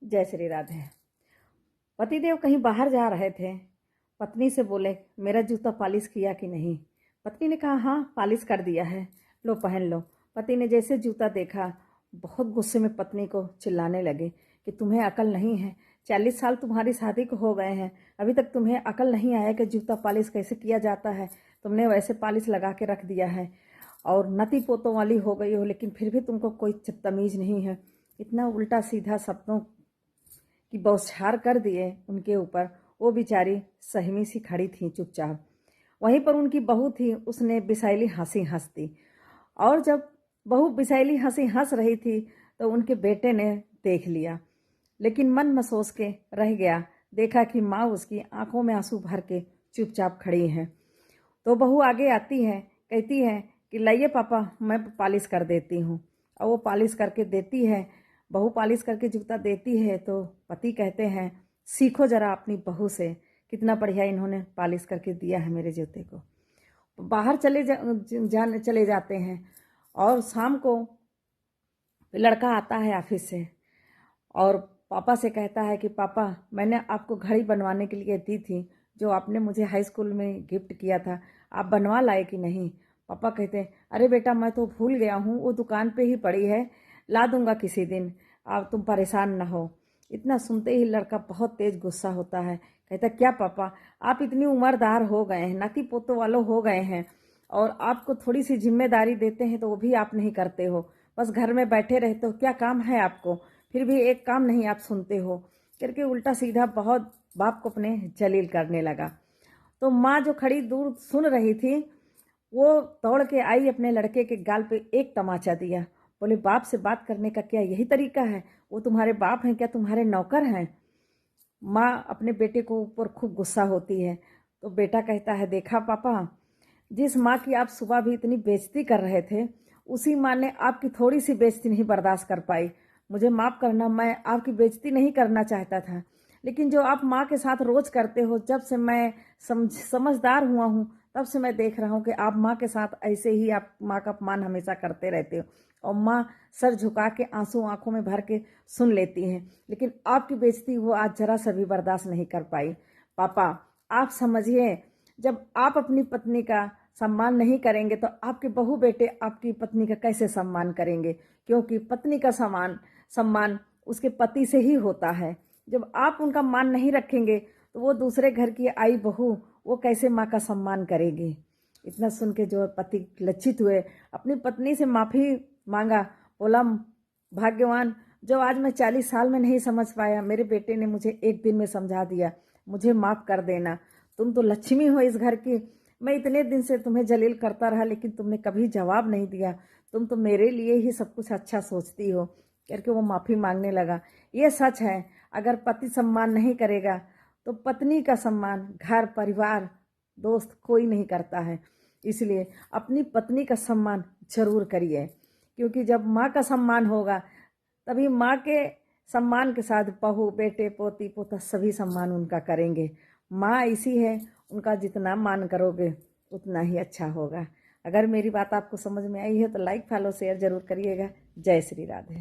जय श्री राधे। पतिदेव कहीं बाहर जा रहे थे। पत्नी से बोले, मेरा जूता पॉलिश किया कि नहीं। पत्नी ने कहा, हाँ पॉलिश कर दिया है, लो पहन लो। पति ने जैसे जूता देखा, बहुत गुस्से में पत्नी को चिल्लाने लगे कि तुम्हें अकल नहीं है। 40 साल तुम्हारी शादी को हो गए हैं, अभी तक तुम्हें अकल नहीं आया कि जूता पॉलिश कैसे किया जाता है। तुमने वैसे पॉलिश लगा के रख दिया है और नती पोतों वाली हो गई हो, लेकिन फिर भी तुमको कोई तमीज़ नहीं है। इतना उल्टा सीधा शब्दों की बौछार कर दिए उनके ऊपर। वो बेचारी सहमी सी खड़ी थी चुपचाप। वहीं पर उनकी बहू थी, उसने बिसाइली हंसी हंस दी। और जब बहू बिसाइली हंसी हंस रही थी तो उनके बेटे ने देख लिया, लेकिन मन मसोस के रह गया। देखा कि माँ उसकी आंखों में आंसू भर के चुपचाप खड़ी है। तो बहू आगे आती है, कहती है कि लाइए पापा, मैं पॉलिश कर देती हूँ। और वो पॉलिश करके देती है। बहू पॉलिश करके जूता देती है तो पति कहते हैं, सीखो ज़रा अपनी बहू से, कितना बढ़िया इन्होंने पॉलिश करके दिया है मेरे जूते को। बाहर चले जाते हैं। और शाम को लड़का आता है ऑफिस से और पापा से कहता है कि पापा, मैंने आपको घड़ी बनवाने के लिए दी थी, जो आपने मुझे हाई स्कूल में गिफ्ट किया था, आप बनवा लाए कि नहीं। पापा कहते हैं, अरे बेटा मैं तो भूल गया हूँ, वो दुकान पे ही पड़ी है, ला दूंगा किसी दिन, आप तुम परेशान ना हो। इतना सुनते ही लड़का बहुत तेज गुस्सा होता है। कहता, क्या पापा, आप इतनी उम्रदार हो गए हैं, नाती पोतों वालों हो गए हैं, और आपको थोड़ी सी जिम्मेदारी देते हैं तो वो भी आप नहीं करते हो, बस घर में बैठे रहते हो, क्या काम है आपको, फिर भी एक काम नहीं आप सुनते हो, करके उल्टा सीधा बहुत बाप को अपने जलील करने लगा। तो माँ जो खड़ी दूर सुन रही थी, वो दौड़ के आई, अपने लड़के के गाल पे एक तमाचा दिया। बोले, बाप से बात करने का क्या यही तरीका है? वो तुम्हारे बाप हैं क्या, तुम्हारे नौकर हैं? माँ अपने बेटे को ऊपर खूब गुस्सा होती है। तो बेटा कहता है, देखा पापा, जिस माँ की आप सुबह भी इतनी बेइज्जती कर रहे थे, उसी माँ ने आपकी थोड़ी सी बेइज्जती नहीं बर्दाश्त कर पाई। मुझे माफ़ करना, मैं आपकी बेइज्जती नहीं करना चाहता था, लेकिन जो आप माँ के साथ रोज़ करते हो, जब से मैं समझदार हुआ हूँ तब से मैं देख रहा हूँ कि आप माँ के साथ ऐसे ही आप माँ का अपमान हमेशा करते रहते हो। और माँ सर झुका के आंसू आंखों में भर के सुन लेती हैं, लेकिन आपकी बेइज्जती वो आज जरा सा भी बर्दाश्त नहीं कर पाई। पापा आप समझिए, जब आप अपनी पत्नी का सम्मान नहीं करेंगे तो आपके बहू बेटे आपकी पत्नी का कैसे सम्मान करेंगे? क्योंकि पत्नी का सम्मान उसके पति से ही होता है। जब आप उनका मान नहीं रखेंगे तो वो दूसरे घर की आई बहू वो कैसे माँ का सम्मान करेगी? इतना सुन के जो पति लज्जित हुए, अपनी पत्नी से माफ़ी मांगा। बोला, भाग्यवान, जो आज मैं 40 साल में नहीं समझ पाया, मेरे बेटे ने मुझे एक दिन में समझा दिया, मुझे माफ़ कर देना। तुम तो लक्ष्मी हो इस घर की, मैं इतने दिन से तुम्हें जलील करता रहा, लेकिन तुमने कभी जवाब नहीं दिया, तुम तो मेरे लिए ही सब कुछ अच्छा सोचती हो, करके वो माफ़ी मांगने लगा। ये सच है, अगर पति सम्मान नहीं करेगा तो पत्नी का सम्मान घर परिवार दोस्त कोई नहीं करता है। इसलिए अपनी पत्नी का सम्मान जरूर करिए, क्योंकि जब माँ का सम्मान होगा तभी माँ के सम्मान के साथ बहू बेटे पोती पोता सभी सम्मान उनका करेंगे। माँ ऐसी है, उनका जितना मान करोगे उतना ही अच्छा होगा। अगर मेरी बात आपको समझ में आई है तो लाइक फॉलो शेयर जरूर करिएगा। जय श्री राधे।